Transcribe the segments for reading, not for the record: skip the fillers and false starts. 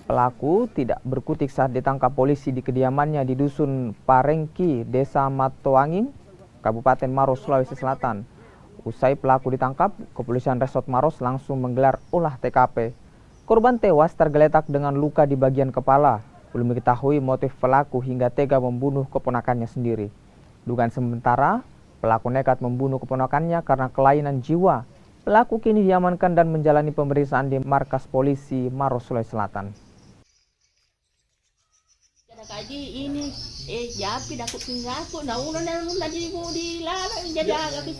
Pelaku tidak berkutik saat ditangkap polisi di kediamannya di Dusun Parengki, Desa Matoanging, Kabupaten Maros, Sulawesi Selatan. Usai pelaku ditangkap, kepolisian Resort Maros langsung menggelar olah TKP. Korban tewas tergeletak dengan luka di bagian kepala. Belum diketahui motif pelaku hingga tega membunuh keponakannya sendiri. Dugaan sementara, pelaku nekat membunuh keponakannya karena kelainan jiwa. Pelaku kini diamankan dan menjalani pemeriksaan di markas polisi Maros, Sulawesi Selatan. Kaji ini japi dakut tinggalku nah udah jadi mau dilarang jadi agak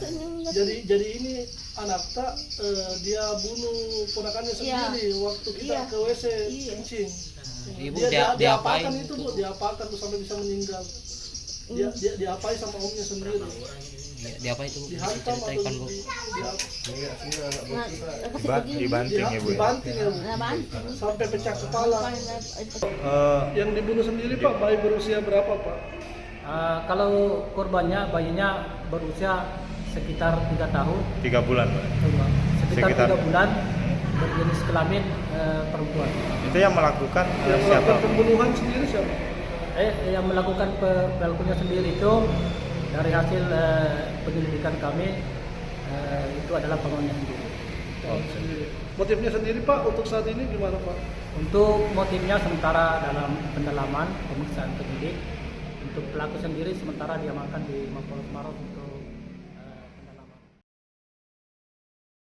jadi ini anak tak dia bunuh ponakannya sendiri waktu kita ke WC kencing. Dia diapakan itu Bu, diapakan tuh sampai bisa meninggal. Dia diapai sama omnya sendiri. Diapa itu? Dihantam atau dibanting ya Bu? Dibanting ya Bu, sampai pecah kepala. Yang dibunuh sendiri Pak, bayi berusia berapa Pak? Kalau korbannya, bayinya berusia sekitar 3 tahun. 3 bulan Pak? Sekitar 3 bulan, berjenis kelamin perempuan. Itu yang melakukan siapa? Pembunuhan sendiri siapa? Yang melakukan pelakunya sendiri itu dari hasil penyelidikan kami itu adalah pengakuannya sendiri. Motifnya sendiri Pak untuk saat ini gimana Pak? Untuk motifnya sementara dalam pendalaman pemeriksaan penyidik. Untuk pelaku sendiri sementara diamankan di Mapolres Maros untuk